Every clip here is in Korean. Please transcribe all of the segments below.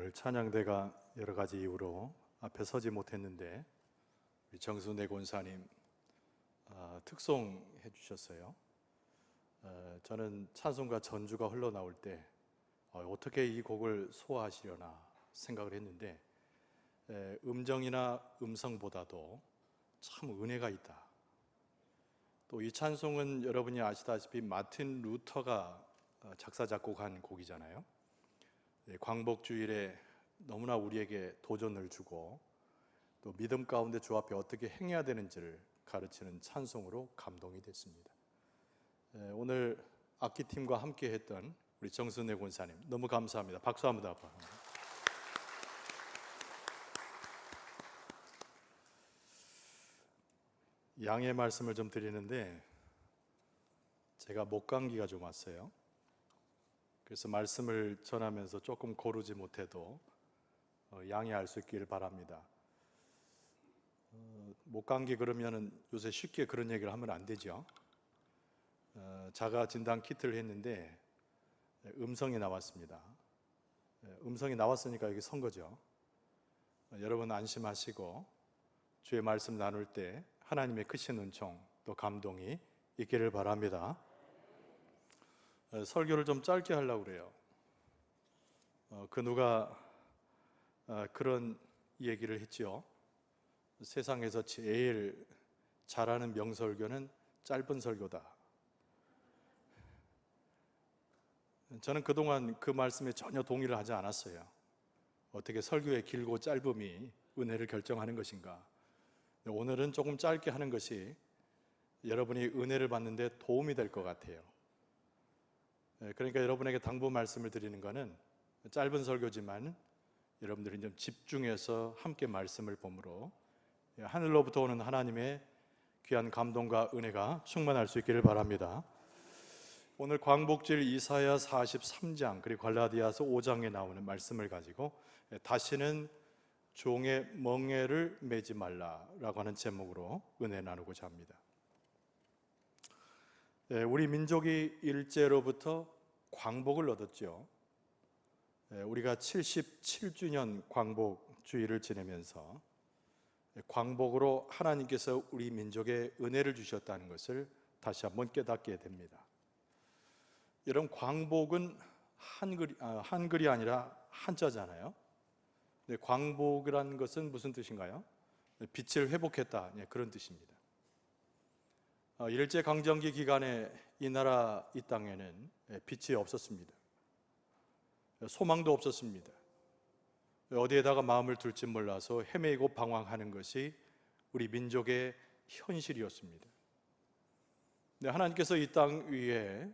오늘 찬양대가 여러 가지 이유로 앞에 서지 못했는데 우리 정순애 권사님 특송해 주셨어요. 저는 찬송가 전주가 흘러나올 때 어떻게 이 곡을 소화하시려나 생각을 했는데 음정이나 음성보다도 참 은혜가 있다. 또 이 찬송은 여러분이 아시다시피 마틴 루터가 작사 작곡한 곡이잖아요. 광복주일에 너무나 우리에게 도전을 주고 또 믿음 가운데 주 앞에 어떻게 행해야 되는지를 가르치는 찬송으로 감동이 됐습니다. 오늘 악기팀과 함께 했던 우리 정순애 권사님 너무 감사합니다. 박수 한번 더. 양해 말씀을 좀 드리는데 제가 목감기가 좀 왔어요. 그래서 말씀을 전하면서 조금 고르지 못해도 양해할 수 있기를 바랍니다. 목감기 그러면은 요새 쉽게 그런 얘기를 하면 안 되죠. 자가 진단 키트를 했는데 음성이 나왔습니다. 음성이 나왔으니까 여기 선 거죠. 여러분 안심하시고 주의 말씀 나눌 때 하나님의 크신 은총 또 감동이 있기를 바랍니다. 설교를 좀 짧게 하려고 그래요. 그 누가 그런 얘기를 했지요. 세상에서 제일 잘하는 명설교는 짧은 설교다. 저는 그동안 그 말씀에 전혀 동의를 하지 않았어요. 어떻게 설교의 길고 짧음이 은혜를 결정하는 것인가. 오늘은 조금 짧게 하는 것이 여러분이 은혜를 받는데 도움이 될 것 같아요. 그러니까 여러분에게 당부 말씀을 드리는 것은 짧은 설교지만 여러분들이 좀 집중해서 함께 말씀을 보므로 하늘로부터 오는 하나님의 귀한 감동과 은혜가 충만할 수 있기를 바랍니다. 오늘 광복절 이사야 43장 그리고 갈라디아서 5장에 나오는 말씀을 가지고 다시는 종의 멍에를 매지 말라라고 하는 제목으로 은혜 나누고자 합니다. 우리 민족이 일제로부터 광복을 얻었죠. 우리가 77주년 광복주의를 지내면서 광복으로 하나님께서 우리 민족에 은혜를 주셨다는 것을 다시 한번 깨닫게 됩니다. 여러분, 광복은 한글이 아니라 한자잖아요. 광복이라는 것은 무슨 뜻인가요? 빛을 회복했다, 그런 뜻입니다. 일제강점기 기간에 이 나라 이 땅에는 빛이 없었습니다. 소망도 없었습니다. 어디에다가 마음을 둘지 몰라서 헤매이고 방황하는 것이 우리 민족의 현실이었습니다. 하나님께서 이 땅 위에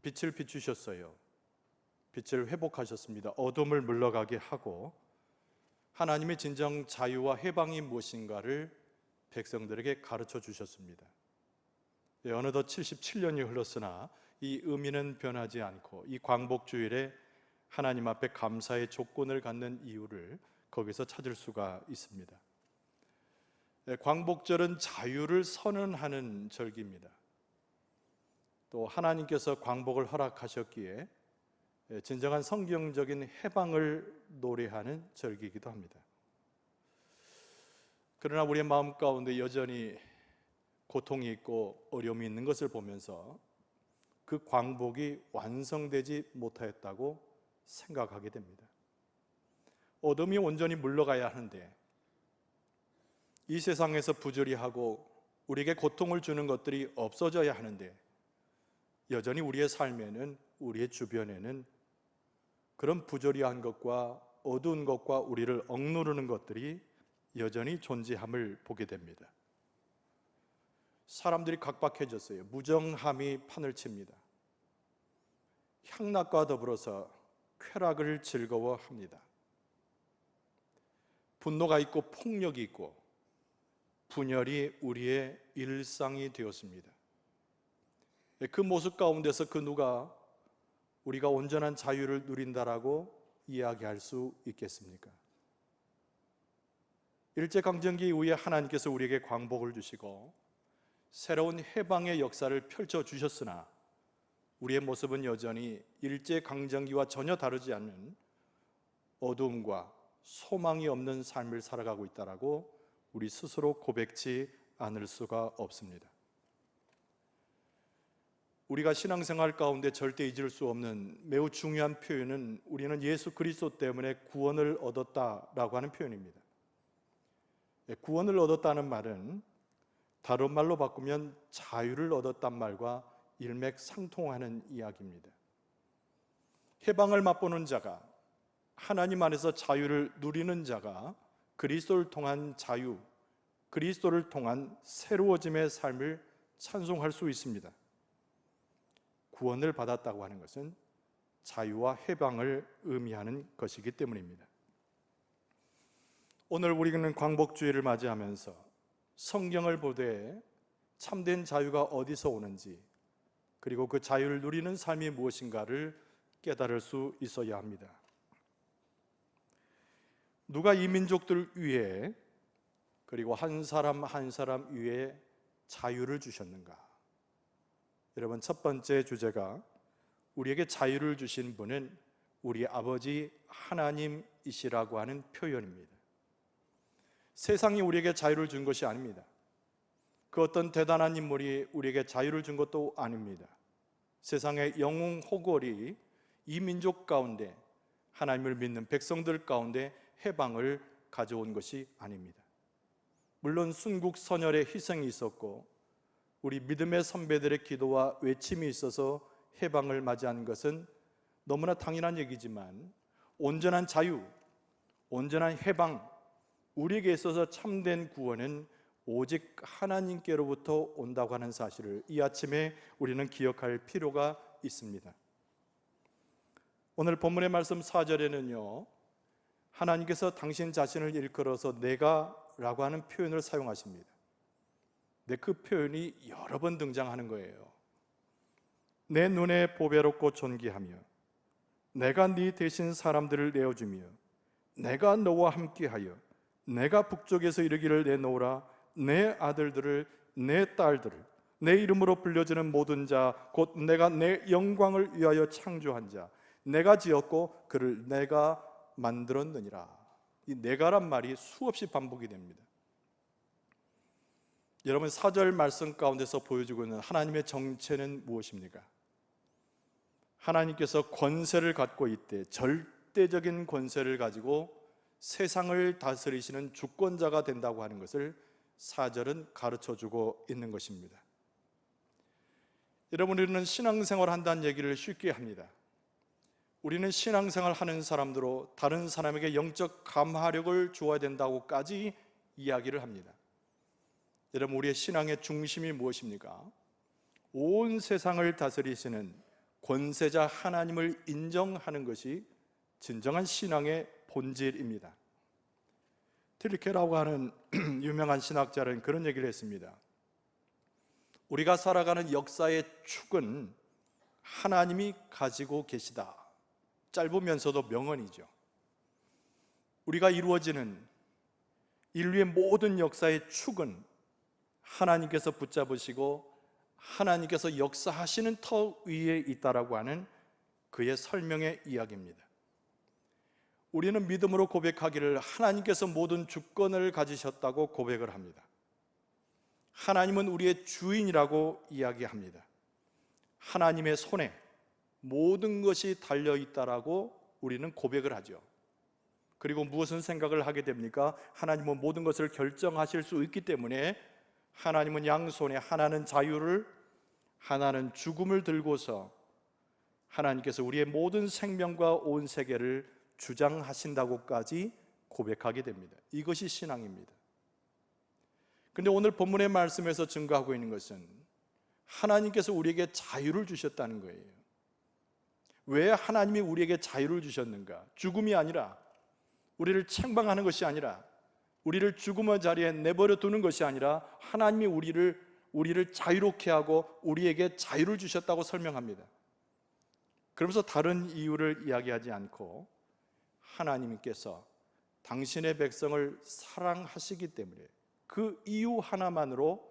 빛을 비추셨어요. 빛을 회복하셨습니다. 어둠을 물러가게 하고 하나님의 진정 자유와 해방이 무엇인가를 백성들에게 가르쳐 주셨습니다. 어느덧 77년이 흘렀으나 이 의미는 변하지 않고 이 광복주일에 하나님 앞에 감사의 조건을 갖는 이유를 거기서 찾을 수가 있습니다. 광복절은 자유를 선언하는 절기입니다. 또 하나님께서 광복을 허락하셨기에 진정한 성경적인 해방을 노래하는 절기이기도 합니다. 그러나 우리의 마음 가운데 여전히 고통이 있고 어려움이 있는 것을 보면서 그 광복이 완성되지 못하였다고 생각하게 됩니다. 어둠이 온전히 물러가야 하는데 이 세상에서 부조리 하고 우리에게 고통을 주는 것들이 없어져야 하는데 여전히 우리의 삶에는 우리의 주변에는 그런 부조리한 것과 어두운 것과 우리를 억누르는 것들이 여전히 존재함을 보게 됩니다. 사람들이 각박해졌어요. 무정함이 판을 칩니다. 향락과 더불어서 쾌락을 즐거워합니다. 분노가 있고 폭력이 있고 분열이 우리의 일상이 되었습니다. 그 모습 가운데서 그 누가 우리가 온전한 자유를 누린다라고 이야기할 수 있겠습니까? 일제강점기 이후에 하나님께서 우리에게 광복을 주시고 새로운 해방의 역사를 펼쳐주셨으나 우리의 모습은 여전히 일제강점기와 전혀 다르지 않는 어두움과 소망이 없는 삶을 살아가고 있다라고 우리 스스로 고백치 않을 수가 없습니다. 우리가 신앙생활 가운데 절대 잊을 수 없는 매우 중요한 표현은 우리는 예수 그리스도 때문에 구원을 얻었다라고 하는 표현입니다. 구원을 얻었다는 말은 다른 말로 바꾸면 자유를 얻었단 말과 일맥상통하는 이야기입니다. 해방을 맛보는 자가, 하나님 안에서 자유를 누리는 자가 그리스도를 통한 자유, 그리스도를 통한 새로워짐의 삶을 찬송할 수 있습니다. 구원을 받았다고 하는 것은 자유와 해방을 의미하는 것이기 때문입니다. 오늘 우리는 광복주의를 맞이하면서 성경을 보되 참된 자유가 어디서 오는지, 그리고 그 자유를 누리는 삶이 무엇인가를 깨달을 수 있어야 합니다. 누가 이 민족들 위에, 그리고 한 사람 한 사람 위에 자유를 주셨는가? 여러분, 첫 번째 주제가 우리에게 자유를 주신 분은 우리 아버지 하나님이시라고 하는 표현입니다. 세상이 우리에게 자유를 준 것이 아닙니다. 그 어떤 대단한 인물이 우리에게 자유를 준 것도 아닙니다. 세상의 영웅 호걸이 이 민족 가운데, 하나님을 믿는 백성들 가운데 해방을 가져온 것이 아닙니다. 물론 순국선열의 희생이 있었고 우리 믿음의 선배들의 기도와 외침이 있어서 해방을 맞이한 것은 너무나 당연한 얘기지만, 온전한 자유, 온전한 해방, 우리에게 있어서 참된 구원은 오직 하나님께로부터 온다고 하는 사실을 이 아침에 우리는 기억할 필요가 있습니다. 오늘 본문의 말씀 4절에는요, 하나님께서 당신 자신을 일컬어서 내가 라고 하는 표현을 사용하십니다. 근데 그 표현이 여러 번 등장하는 거예요. 내 눈에 보배롭고 존귀하며 내가 네 대신 사람들을 내어주며 내가 너와 함께하여 내가 북쪽에서 이르기를 내놓으라. 내 아들들을, 내 딸들을 내 이름으로 불려지는 모든 자, 곧 내가 내 영광을 위하여 창조한 자, 내가 지었고 그를 내가 만들었느니라. 이 내가란 말이 수없이 반복이 됩니다. 여러분, 4절 말씀 가운데서 보여주고 있는 하나님의 정체는 무엇입니까? 하나님께서 권세를 갖고 있대, 절대적인 권세를 가지고 세상을 다스리시는 주권자가 된다고 하는 것을 4절은 가르쳐주고 있는 것입니다. 여러분, 우리는 신앙생활 한다는 얘기를 쉽게 합니다. 우리는 신앙생활 하는 사람들로 다른 사람에게 영적 감화력을 주어야 된다고까지 이야기를 합니다. 여러분, 우리의 신앙의 중심이 무엇입니까? 온 세상을 다스리시는 권세자 하나님을 인정하는 것이 진정한 신앙의 본질입니다. 틸리케라고 하는 유명한 신학자는 그런 얘기를 했습니다. 우리가 살아가는 역사의 축은 하나님이 가지고 계시다. 짧으면서도 명언이죠. 우리가 이루어지는 인류의 모든 역사의 축은 하나님께서 붙잡으시고 하나님께서 역사하시는 터 위에 있다라고 하는 그의 설명의 이야기입니다. 우리는 믿음으로 고백하기를 하나님께서 모든 주권을 가지셨다고 고백을 합니다. 하나님은 우리의 주인이라고 이야기합니다. 하나님의 손에 모든 것이 달려있다라고 우리는 고백을 하죠. 그리고 무엇은 생각을 하게 됩니까? 하나님은 모든 것을 결정하실 수 있기 때문에 하나님은 양손에 하나는 자유를, 하나는 죽음을 들고서 하나님께서 우리의 모든 생명과 온 세계를 주장하신다고까지 고백하게 됩니다. 이것이 신앙입니다. 그런데 오늘 본문의 말씀에서 증거하고 있는 것은 하나님께서 우리에게 자유를 주셨다는 거예요. 왜 하나님이 우리에게 자유를 주셨는가? 죽음이 아니라, 우리를 책망하는 것이 아니라, 우리를 죽음의 자리에 내버려 두는 것이 아니라 하나님이 우리를 자유롭게 하고 우리에게 자유를 주셨다고 설명합니다. 그러면서 다른 이유를 이야기하지 않고 하나님께서 당신의 백성을 사랑하시기 때문에 그 이유 하나만으로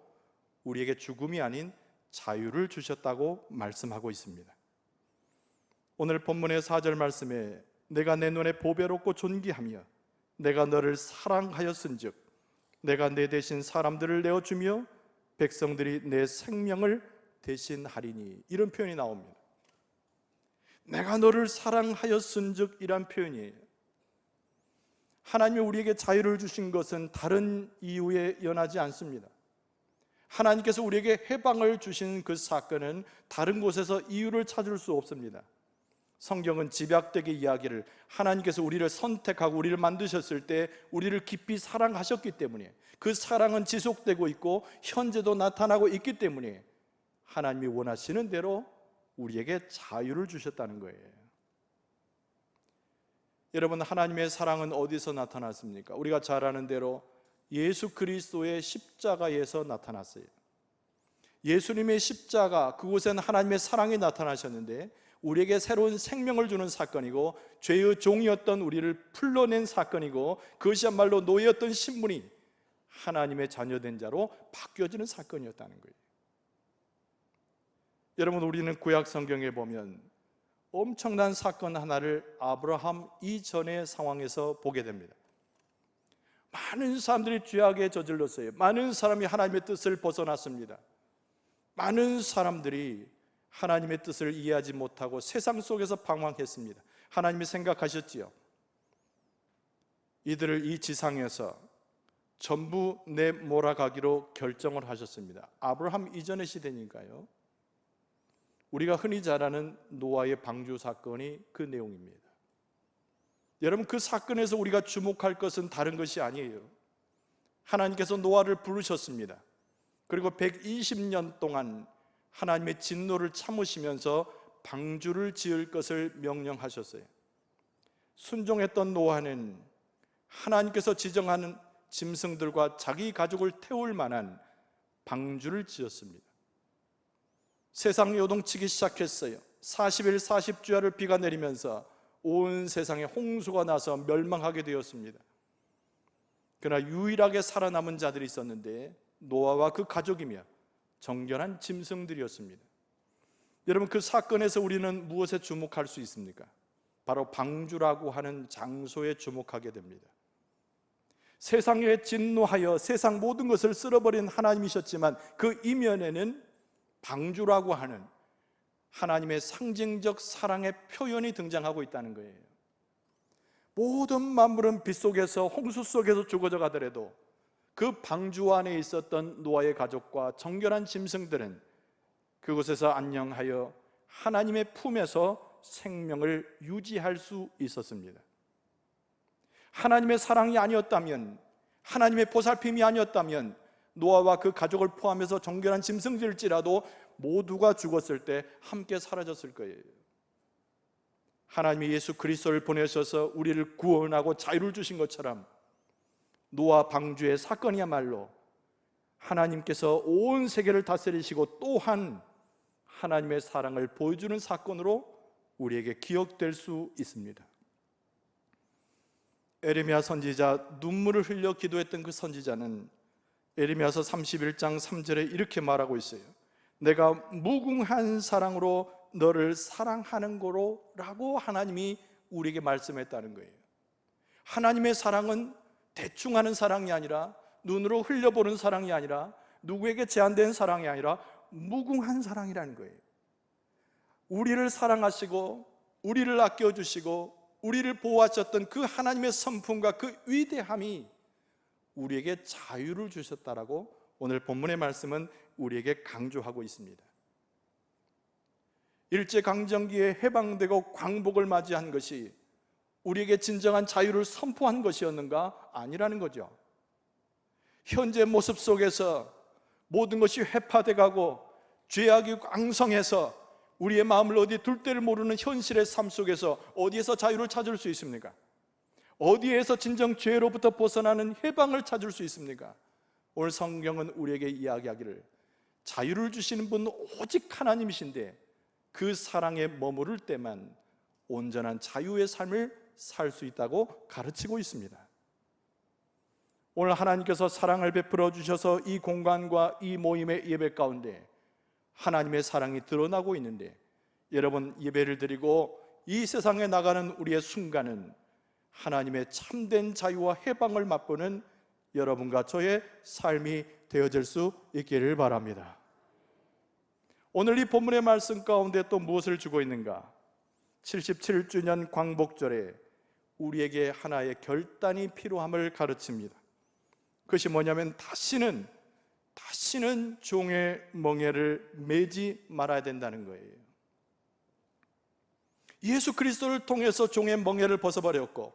우리에게 죽음이 아닌 자유를 주셨다고 말씀하고 있습니다. 오늘 본문의 4절 말씀에 내가 내 눈에 보배롭고 존귀하며 내가 너를 사랑하였은즉 내가 내 대신 사람들을 내어주며 백성들이 내 생명을 대신하리니. 이런 표현이 나옵니다. 내가 너를 사랑하였은즉 이란 표현이에요. 하나님이 우리에게 자유를 주신 것은 다른 이유에 연하지 않습니다. 하나님께서 우리에게 해방을 주신 그 사건은 다른 곳에서 이유를 찾을 수 없습니다. 성경은 집약되게 이야기를 하나님께서 우리를 선택하고 우리를 만드셨을 때 우리를 깊이 사랑하셨기 때문에, 그 사랑은 지속되고 있고 현재도 나타나고 있기 때문에 하나님이 원하시는 대로 우리에게 자유를 주셨다는 거예요. 여러분, 하나님의 사랑은 어디서 나타났습니까? 우리가 잘 아는 대로 예수 그리스도의 십자가에서 나타났어요. 예수님의 십자가, 그곳에는 하나님의 사랑이 나타나셨는데 우리에게 새로운 생명을 주는 사건이고, 죄의 종이었던 우리를 풀러낸 사건이고, 그것이야말로 노예였던 신분이 하나님의 자녀된 자로 바뀌어지는 사건이었다는 거예요. 여러분, 우리는 구약 성경에 보면 엄청난 사건 하나를 아브라함 이전의 상황에서 보게 됩니다. 많은 사람들이 죄악에 저질렀어요. 많은 사람이 하나님의 뜻을 벗어났습니다. 많은 사람들이 하나님의 뜻을 이해하지 못하고 세상 속에서 방황했습니다. 하나님이 생각하셨지요. 이들을 이 지상에서 전부 내몰아가기로 결정을 하셨습니다. 아브라함 이전의 시대니까요. 우리가 흔히 잘 아는 노아의 방주 사건이 그 내용입니다. 여러분, 그 사건에서 우리가 주목할 것은 다른 것이 아니에요. 하나님께서 노아를 부르셨습니다. 그리고 120년 동안 하나님의 진노를 참으시면서 방주를 지을 것을 명령하셨어요. 순종했던 노아는 하나님께서 지정하는 짐승들과 자기 가족을 태울 만한 방주를 지었습니다. 세상이 요동치기 시작했어요. 40일 40주야를 비가 내리면서 온 세상에 홍수가 나서 멸망하게 되었습니다. 그러나 유일하게 살아남은 자들이 있었는데 노아와 그 가족이며 정결한 짐승들이었습니다. 여러분, 그 사건에서 우리는 무엇에 주목할 수 있습니까? 바로 방주라고 하는 장소에 주목하게 됩니다. 세상에 진노하여 세상 모든 것을 쓸어버린 하나님이셨지만 그 이면에는 방주라고 하는 하나님의 상징적 사랑의 표현이 등장하고 있다는 거예요. 모든 만물은 빗 속에서 홍수 속에서 죽어져 가더라도 그 방주 안에 있었던 노아의 가족과 정결한 짐승들은 그곳에서 안녕하여 하나님의 품에서 생명을 유지할 수 있었습니다. 하나님의 사랑이 아니었다면, 하나님의 보살핌이 아니었다면 노아와 그 가족을 포함해서 정결한 짐승들일지라도 모두가 죽었을 때 함께 사라졌을 거예요. 하나님이 예수 그리스도를 보내셔서 우리를 구원하고 자유를 주신 것처럼 노아 방주의 사건이야말로 하나님께서 온 세계를 다스리시고 또한 하나님의 사랑을 보여주는 사건으로 우리에게 기억될 수 있습니다. 에레미야 선지자, 눈물을 흘려 기도했던 그 선지자는 에레미야서 31장 3절에 이렇게 말하고 있어요. 내가 무궁한 사랑으로 너를 사랑하는 거로 라고 하나님이 우리에게 말씀했다는 거예요. 하나님의 사랑은 대충 하는 사랑이 아니라, 눈으로 흘려보는 사랑이 아니라, 누구에게 제한된 사랑이 아니라 무궁한 사랑이라는 거예요. 우리를 사랑하시고 우리를 아껴주시고 우리를 보호하셨던 그 하나님의 성품과 그 위대함이 우리에게 자유를 주셨다라고 오늘 본문의 말씀은 우리에게 강조하고 있습니다. 일제강점기에 해방되고 광복을 맞이한 것이 우리에게 진정한 자유를 선포한 것이었는가? 아니라는 거죠. 현재 모습 속에서 모든 것이 회파돼 가고 죄악이 왕성해서 우리의 마음을 어디 둘 데를 모르는 현실의 삶 속에서 어디에서 자유를 찾을 수 있습니까? 어디에서 진정 죄로부터 벗어나는 해방을 찾을 수 있습니까? 오늘 성경은 우리에게 이야기하기를 자유를 주시는 분은 오직 하나님이신데 그 사랑에 머무를 때만 온전한 자유의 삶을 살 수 있다고 가르치고 있습니다. 오늘 하나님께서 사랑을 베풀어 주셔서 이 공간과 이 모임의 예배 가운데 하나님의 사랑이 드러나고 있는데, 여러분 예배를 드리고 이 세상에 나가는 우리의 순간은 하나님의 참된 자유와 해방을 맛보는 여러분과 저의 삶이 되어질 수 있기를 바랍니다. 오늘 이 본문의 말씀 가운데 또 무엇을 주고 있는가? 77주년 광복절에 우리에게 하나의 결단이 필요함을 가르칩니다. 그것이 뭐냐면 다시는 종의 멍에를 매지 말아야 된다는 거예요. 예수 그리스도를 통해서 종의 멍에를 벗어버렸고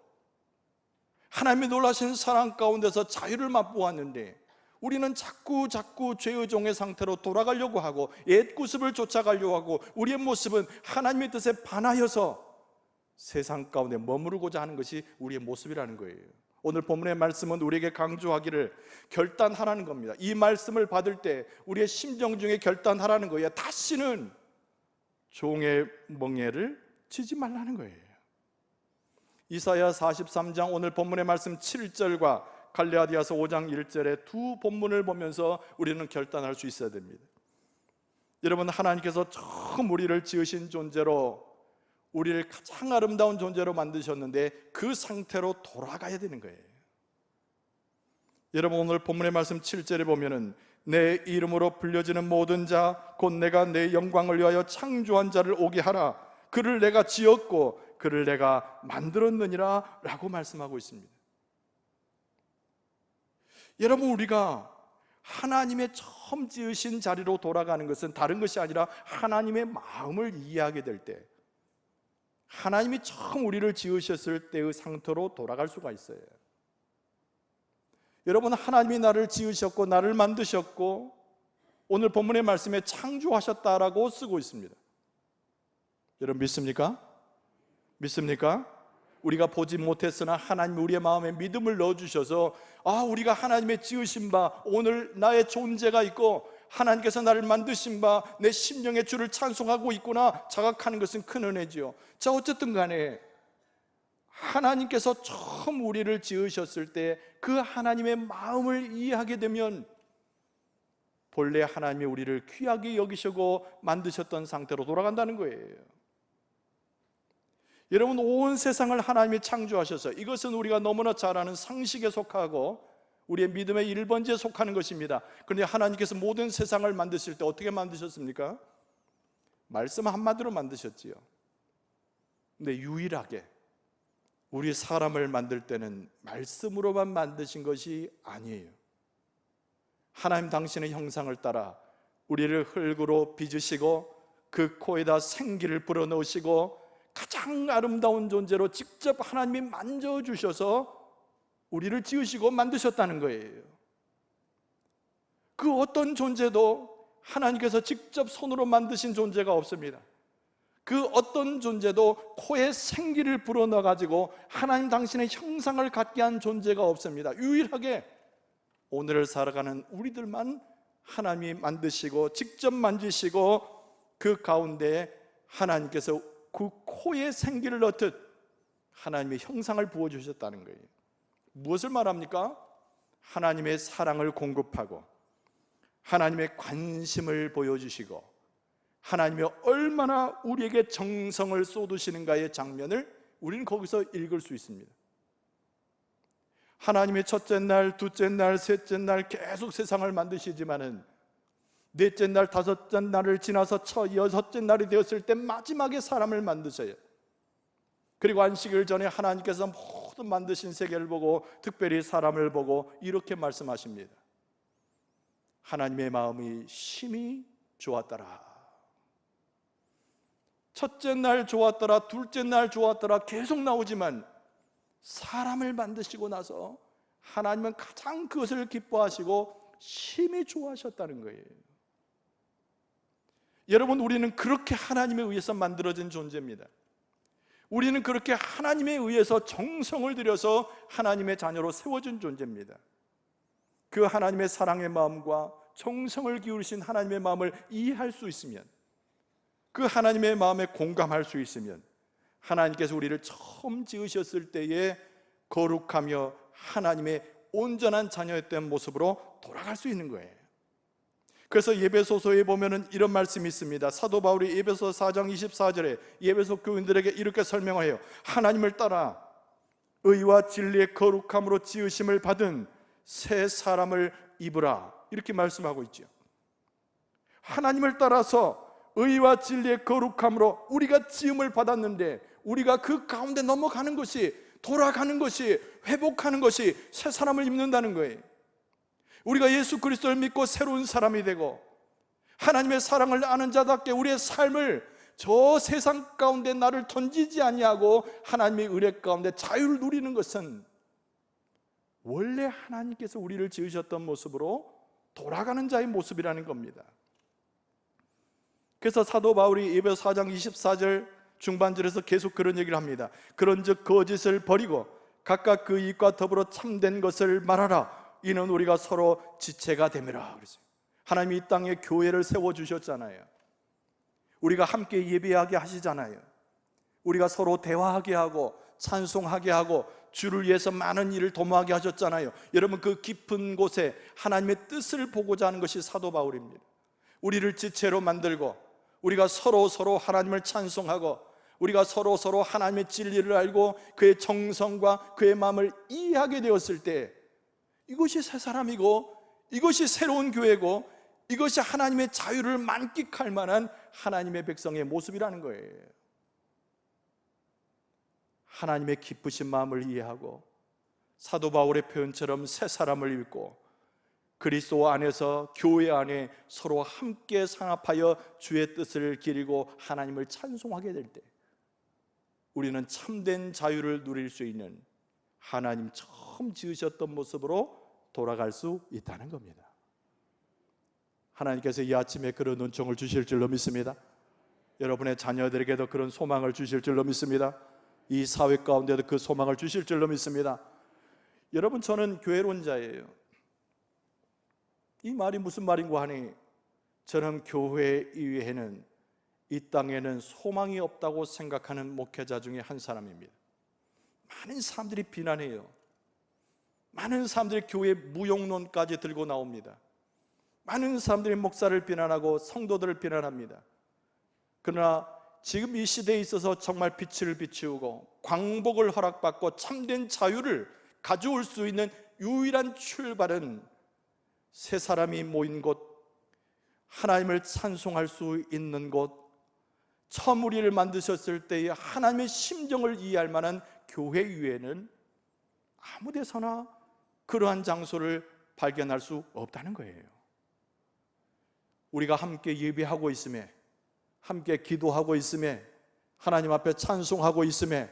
하나님의 놀라신 사랑 가운데서 자유를 맛보았는데 우리는 자꾸 죄의 종의 상태로 돌아가려고 하고 옛 구습을 쫓아가려고 하고 우리의 모습은 하나님의 뜻에 반하여서 세상 가운데 머무르고자 하는 것이 우리의 모습이라는 거예요. 오늘 본문의 말씀은 우리에게 강조하기를 결단하라는 겁니다. 이 말씀을 받을 때 우리의 심정 중에 결단하라는 거예요. 다시는 종의 멍에를 지지 말라는 거예요. 이사야 43장 오늘 본문의 말씀 7절과 갈라디아서 5장 1절의 두 본문을 보면서 우리는 결단할 수 있어야 됩니다. 여러분, 하나님께서 처음 우리를 지으신 존재로 우리를 가장 아름다운 존재로 만드셨는데 그 상태로 돌아가야 되는 거예요. 여러분, 오늘 본문의 말씀 7절에 보면은 내 이름으로 불려지는 모든 자 곧 내가 내 영광을 위하여 창조한 자를 오게 하라. 그를 내가 지었고 그를 내가 만들었느니라 라고 말씀하고 있습니다. 여러분, 우리가 하나님의 처음 지으신 자리로 돌아가는 것은 다른 것이 아니라 하나님의 마음을 이해하게 될 때, 하나님이 처음 우리를 지으셨을 때의 상태로 돌아갈 수가 있어요. 여러분, 하나님이 나를 지으셨고 나를 만드셨고 오늘 본문의 말씀에 창조하셨다라고 쓰고 있습니다. 여러분, 믿습니까? 믿습니까? 우리가 보지 못했으나 하나님 우리의 마음에 믿음을 넣어주셔서 우리가 하나님의 지으신 바, 오늘 나의 존재가 있고 하나님께서 나를 만드신 바, 내 심령의 주를 찬송하고 있구나 자각하는 것은 큰 은혜지요. 자, 어쨌든 간에 하나님께서 처음 우리를 지으셨을 때 그 하나님의 마음을 이해하게 되면 본래 하나님이 우리를 귀하게 여기시고 만드셨던 상태로 돌아간다는 거예요. 여러분, 온 세상을 하나님이 창조하셔서, 이것은 우리가 너무나 잘 아는 상식에 속하고 우리의 믿음의 1번지에 속하는 것입니다. 그런데 하나님께서 모든 세상을 만드실 때 어떻게 만드셨습니까? 말씀 한마디로 만드셨지요. 근데 유일하게 우리 사람을 만들 때는 말씀으로만 만드신 것이 아니에요. 하나님 당신의 형상을 따라 우리를 흙으로 빚으시고 그 코에다 생기를 불어넣으시고 가장 아름다운 존재로 직접 하나님이 만져주셔서 우리를 지으시고 만드셨다는 거예요. 그 어떤 존재도 하나님께서 직접 손으로 만드신 존재가 없습니다. 그 어떤 존재도 코에 생기를 불어넣어가지고 하나님 당신의 형상을 갖게 한 존재가 없습니다. 유일하게 오늘을 살아가는 우리들만 하나님이 만드시고 직접 만지시고 그 가운데 하나님께서 그 코에 생기를 넣듯 하나님의 형상을 부어주셨다는 거예요. 무엇을 말합니까? 하나님의 사랑을 공급하고 하나님의 관심을 보여주시고 하나님이 얼마나 우리에게 정성을 쏟으시는가의 장면을 우리는 거기서 읽을 수 있습니다. 하나님의 첫째 날, 둘째 날, 셋째 날 계속 세상을 만드시지만은 넷째 날, 다섯째 날을 지나서 여섯째 날이 되었을 때 마지막에 사람을 만드셔요. 그리고 안식일 전에 하나님께서 모든 만드신 세계를 보고 특별히 사람을 보고 이렇게 말씀하십니다. 하나님의 마음이 심히 좋았더라. 첫째 날 좋았더라, 둘째 날 좋았더라 계속 나오지만 사람을 만드시고 나서 하나님은 가장 그것을 기뻐하시고 심히 좋아하셨다는 거예요. 여러분, 우리는 그렇게 하나님에 의해서 만들어진 존재입니다. 우리는 그렇게 하나님에 의해서 정성을 들여서 하나님의 자녀로 세워진 존재입니다. 그 하나님의 사랑의 마음과 정성을 기울이신 하나님의 마음을 이해할 수 있으면, 그 하나님의 마음에 공감할 수 있으면 하나님께서 우리를 처음 지으셨을 때에 거룩하며 하나님의 온전한 자녀였던 모습으로 돌아갈 수 있는 거예요. 그래서 에베소서에 보면은 이런 말씀이 있습니다. 사도 바울이 에베소 4장 24절에 에베소 교인들에게 이렇게 설명해요. 하나님을 따라 의와 진리의 거룩함으로 지으심을 받은 새 사람을 입으라, 이렇게 말씀하고 있죠. 하나님을 따라서 의와 진리의 거룩함으로 우리가 지음을 받았는데, 우리가 그 가운데 넘어가는 것이, 돌아가는 것이, 회복하는 것이 새 사람을 입는다는 거예요. 우리가 예수 그리스도를 믿고 새로운 사람이 되고 하나님의 사랑을 아는 자답게 우리의 삶을 저 세상 가운데 나를 던지지 아니하고 하나님의 은혜 가운데 자유를 누리는 것은 원래 하나님께서 우리를 지으셨던 모습으로 돌아가는 자의 모습이라는 겁니다. 그래서 사도 바울이 에베소 4장 24절 중반절에서 계속 그런 얘기를 합니다. 그런즉 거짓을 버리고 각각 그 이익과 더불어 참된 것을 말하라. 이는 우리가 서로 지체가 됨이라 그랬어요. 하나님이 이 땅에 교회를 세워주셨잖아요. 우리가 함께 예배하게 하시잖아요. 우리가 서로 대화하게 하고 찬송하게 하고 주를 위해서 많은 일을 도모하게 하셨잖아요. 여러분, 그 깊은 곳에 하나님의 뜻을 보고자 하는 것이 사도 바울입니다. 우리를 지체로 만들고 우리가 서로 하나님을 찬송하고 우리가 서로 하나님의 진리를 알고 그의 정성과 그의 마음을 이해하게 되었을 때, 이것이 새 사람이고 이것이 새로운 교회고 이것이 하나님의 자유를 만끽할 만한 하나님의 백성의 모습이라는 거예요. 하나님의 기쁘신 마음을 이해하고 사도 바울의 표현처럼 새 사람을 입고 그리스도 안에서, 교회 안에 서로 함께 상합하여 주의 뜻을 기리고 하나님을 찬송하게 될 때, 우리는 참된 자유를 누릴 수 있는 하나님 처음 지으셨던 모습으로 돌아갈 수 있다는 겁니다. 하나님께서 이 아침에 그런 은총을 주실 줄로 믿습니다. 여러분의 자녀들에게도 그런 소망을 주실 줄로 믿습니다. 이 사회 가운데도 그 소망을 주실 줄로 믿습니다. 여러분, 저는 교회론자예요. 이 말이 무슨 말인고 하니, 저는 교회 이외에는 이 땅에는 소망이 없다고 생각하는 목회자 중에 한 사람입니다. 많은 사람들이 비난해요. 많은 사람들이 교회 무용론까지 들고 나옵니다. 많은 사람들이 목사를 비난하고 성도들을 비난합니다. 그러나 지금 이 시대에 있어서 정말 빛을 비추고 광복을 허락받고 참된 자유를 가져올 수 있는 유일한 출발은 새 사람이 모인 곳, 하나님을 찬송할 수 있는 곳, 처음 우리를 만드셨을 때의 하나님의 심정을 이해할 만한 교회 이외에는 아무 데서나 그러한 장소를 발견할 수 없다는 거예요. 우리가 함께 예배하고 있음에, 함께 기도하고 있음에, 하나님 앞에 찬송하고 있음에,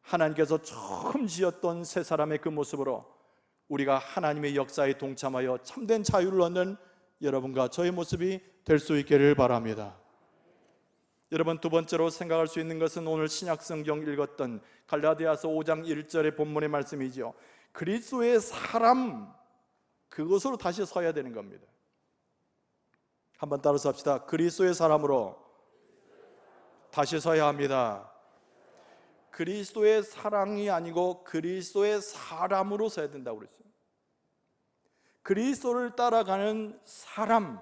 하나님께서 처음 지었던 새 사람의 그 모습으로 우리가 하나님의 역사에 동참하여 참된 자유를 얻는 여러분과 저의 모습이 될 수 있기를 바랍니다. 여러분, 두 번째로 생각할 수 있는 것은 오늘 신약성경 읽었던 갈라디아서 5장 1절의 본문의 말씀이죠. 그리스도의 사람, 그것으로 다시 서야 되는 겁니다. 한번 따라서 합시다. 그리스도의 사람으로 다시 서야 합니다. 그리스도의 사랑이 아니고 그리스도의 사람으로 서야 된다고 그랬어요. 그리스도를 따라가는 사람.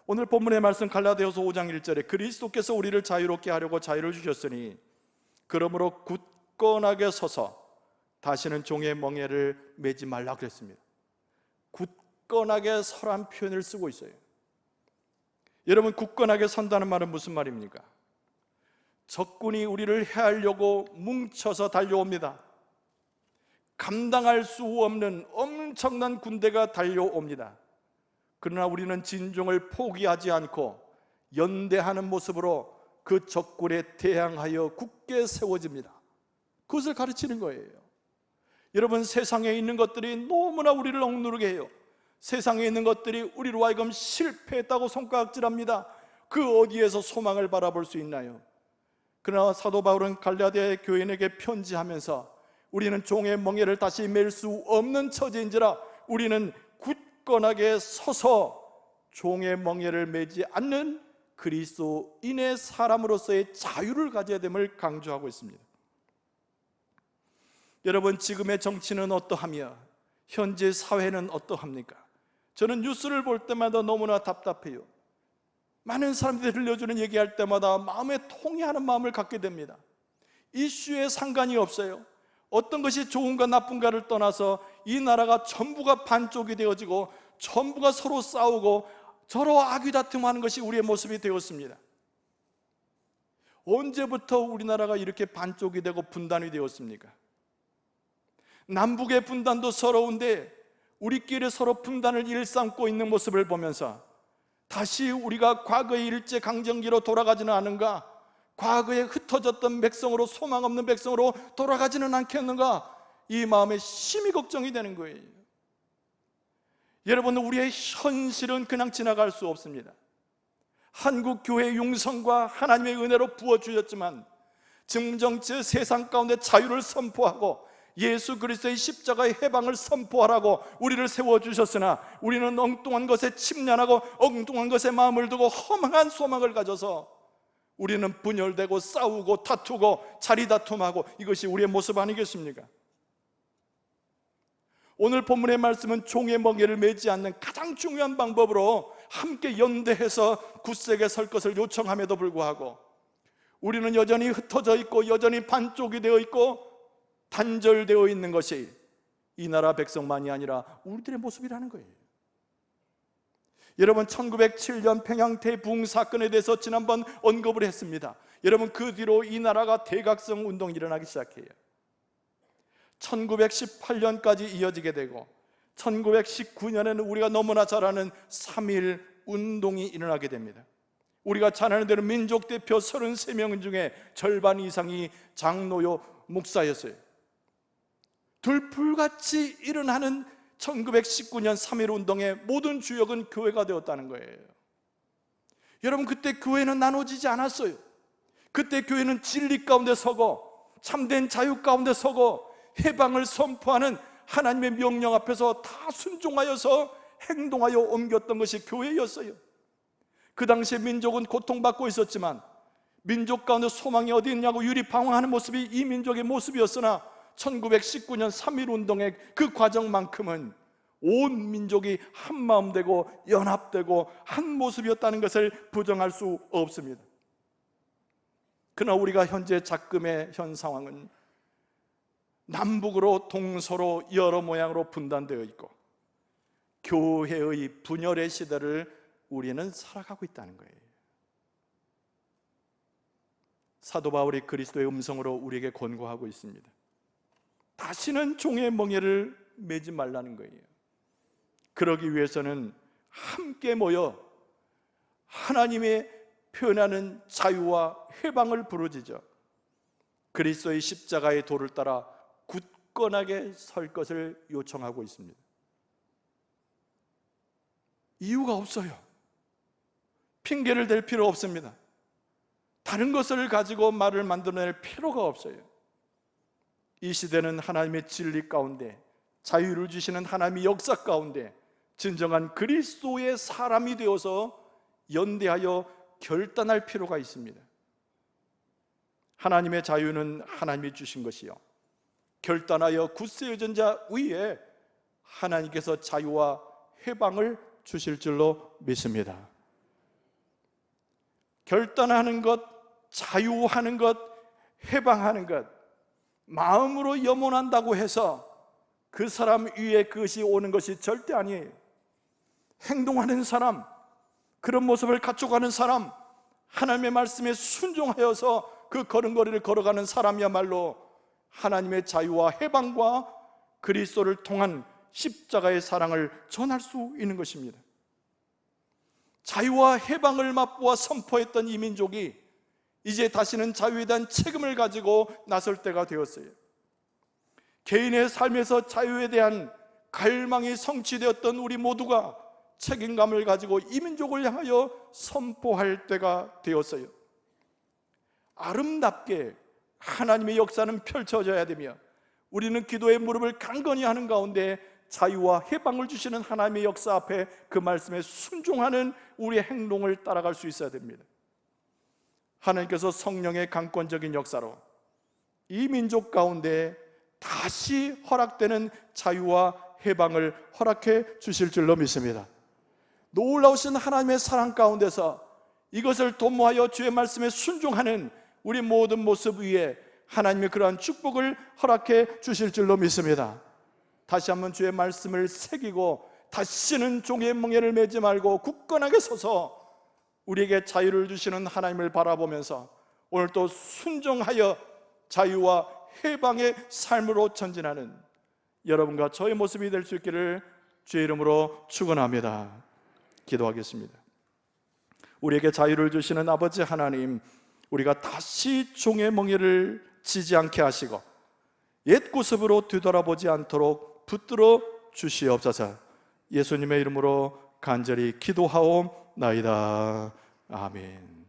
오늘 본문의 말씀 갈라디아서 5장 1절에 그리스도께서 우리를 자유롭게 하려고 자유를 주셨으니 그러므로 굳건하게 서서 다시는 종의 멍에를 매지 말라 그랬습니다. 굳건하게 서란 표현을 쓰고 있어요. 여러분, 굳건하게 선다는 말은 무슨 말입니까? 적군이 우리를 해하려고 뭉쳐서 달려옵니다. 감당할 수 없는 엄청난 군대가 달려옵니다. 그러나 우리는 진종을 포기하지 않고 연대하는 모습으로 그 적군에 대항하여 굳게 세워집니다. 그것을 가르치는 거예요. 여러분, 세상에 있는 것들이 너무나 우리를 억누르게 해요. 세상에 있는 것들이 우리로 하여금 실패했다고 손가락질합니다. 그 어디에서 소망을 바라볼 수 있나요? 그러나 사도 바울은 갈라디아 교인에게 편지하면서 우리는 종의 멍에를 다시 맬 수 없는 처지인지라 우리는 굳건하게 서서 종의 멍에를 매지 않는 그리스도인의 사람으로서의 자유를 가져야 됨을 강조하고 있습니다. 여러분, 지금의 정치는 어떠하며 현재 사회는 어떠합니까? 저는 뉴스를 볼 때마다 너무나 답답해요. 많은 사람들이 들려주는 얘기할 때마다 마음에 통해하는 마음을 갖게 됩니다. 이슈에 상관이 없어요. 어떤 것이 좋은가 나쁜가를 떠나서 이 나라가 전부가 반쪽이 되어지고 전부가 서로 싸우고 서로 아귀다툼하는 것이 우리의 모습이 되었습니다. 언제부터 우리나라가 이렇게 반쪽이 되고 분단이 되었습니까? 남북의 분단도 서러운데 우리끼리 서로 분단을 일삼고 있는 모습을 보면서 다시 우리가 과거의 일제강점기로 돌아가지는 않은가? 과거에 흩어졌던 백성으로, 소망 없는 백성으로 돌아가지는 않겠는가? 이 마음에 심히 걱정이 되는 거예요. 여러분, 우리의 현실은 그냥 지나갈 수 없습니다. 한국 교회의 융성과 하나님의 은혜로 부어주셨지만 증정 저 세상 가운데 자유를 선포하고 예수 그리스도의 십자가의 해방을 선포하라고 우리를 세워주셨으나 우리는 엉뚱한 것에 침략하고 엉뚱한 것에 마음을 두고 허망한 소망을 가져서 우리는 분열되고 싸우고 다투고 자리다툼하고, 이것이 우리의 모습 아니겠습니까? 오늘 본문의 말씀은 종의 멍에를 매지 않는 가장 중요한 방법으로 함께 연대해서 굳세게 설 것을 요청함에도 불구하고 우리는 여전히 흩어져 있고 여전히 반쪽이 되어 있고 단절되어 있는 것이 이 나라 백성만이 아니라 우리들의 모습이라는 거예요. 여러분, 1907년 평양 대부흥 사건에 대해서 지난번 언급을 했습니다. 여러분, 그 뒤로 이 나라가 대각성 운동이 일어나기 시작해요. 1918년까지 이어지게 되고 1919년에는 우리가 너무나 잘 아는 3.1 운동이 일어나게 됩니다. 우리가 잘 아는 대로 민족대표 33명 중에 절반 이상이 장로요 목사였어요. 들불같이 일어나는 1919년 3.1 운동의 모든 주역은 교회가 되었다는 거예요. 여러분, 그때 교회는 나눠지지 않았어요. 그때 교회는 진리 가운데 서고 참된 자유 가운데 서고 해방을 선포하는 하나님의 명령 앞에서 다 순종하여서 행동하여 옮겼던 것이 교회였어요. 그 당시에 민족은 고통받고 있었지만 민족 가운데 소망이 어디 있냐고 유리방황하는 모습이 이 민족의 모습이었으나 1919년 3.1 운동의 그 과정만큼은 온 민족이 한마음 되고 연합되고 한 모습이었다는 것을 부정할 수 없습니다. 그러나 우리가 현재 작금의 현 상황은 남북으로 동서로 여러 모양으로 분단되어 있고 교회의 분열의 시대를 우리는 살아가고 있다는 거예요. 사도 바울이 그리스도의 음성으로 우리에게 권고하고 있습니다. 다시는 종의 멍에를 매지 말라는 거예요. 그러기 위해서는 함께 모여 하나님의 표현하는 자유와 해방을 부르짖어 그리스도의 십자가의 도를 따라 굳건하게 설 것을 요청하고 있습니다. 이유가 없어요. 핑계를 댈 필요 없습니다. 다른 것을 가지고 말을 만들어낼 필요가 없어요. 이 시대는 하나님의 진리 가운데, 자유를 주시는 하나님의 역사 가운데 진정한 그리스도의 사람이 되어서 연대하여 결단할 필요가 있습니다. 하나님의 자유는 하나님이 주신 것이요, 결단하여 굳세어진 자 위에 하나님께서 자유와 해방을 주실 줄로 믿습니다. 결단하는 것, 자유하는 것, 해방하는 것, 마음으로 염원한다고 해서 그 사람 위에 그것이 오는 것이 절대 아니에요. 행동하는 사람, 그런 모습을 갖춰가는 사람, 하나님의 말씀에 순종하여서 그 걸음걸이를 걸어가는 사람이야말로 하나님의 자유와 해방과 그리스도를 통한 십자가의 사랑을 전할 수 있는 것입니다. 자유와 해방을 맛보아 선포했던 이 민족이 이제 다시는 자유에 대한 책임을 가지고 나설 때가 되었어요. 개인의 삶에서 자유에 대한 갈망이 성취되었던 우리 모두가 책임감을 가지고 이 민족을 향하여 선포할 때가 되었어요. 아름답게 하나님의 역사는 펼쳐져야 되며 우리는 기도의 무릎을 강건히 하는 가운데 자유와 해방을 주시는 하나님의 역사 앞에 그 말씀에 순종하는 우리의 행동을 따라갈 수 있어야 됩니다. 하나님께서 성령의 강권적인 역사로 이 민족 가운데 다시 허락되는 자유와 해방을 허락해 주실 줄로 믿습니다. 놀라우신 하나님의 사랑 가운데서 이것을 도모하여 주의 말씀에 순종하는 우리 모든 모습 위에 하나님의 그러한 축복을 허락해 주실 줄로 믿습니다. 다시 한번 주의 말씀을 새기고 다시는 종의 멍에를 매지 말고 굳건하게 서서 우리에게 자유를 주시는 하나님을 바라보면서 오늘 또 순종하여 자유와 해방의 삶으로 전진하는 여러분과 저의 모습이 될 수 있기를 주의 이름으로 축원합니다. 기도하겠습니다. 우리에게 자유를 주시는 아버지 하나님, 우리가 다시 종의 멍에를 지지 않게 하시고 옛 모습으로 뒤돌아보지 않도록 붙들어 주시옵소서. 예수님의 이름으로 간절히 기도하옵나이다. 아멘.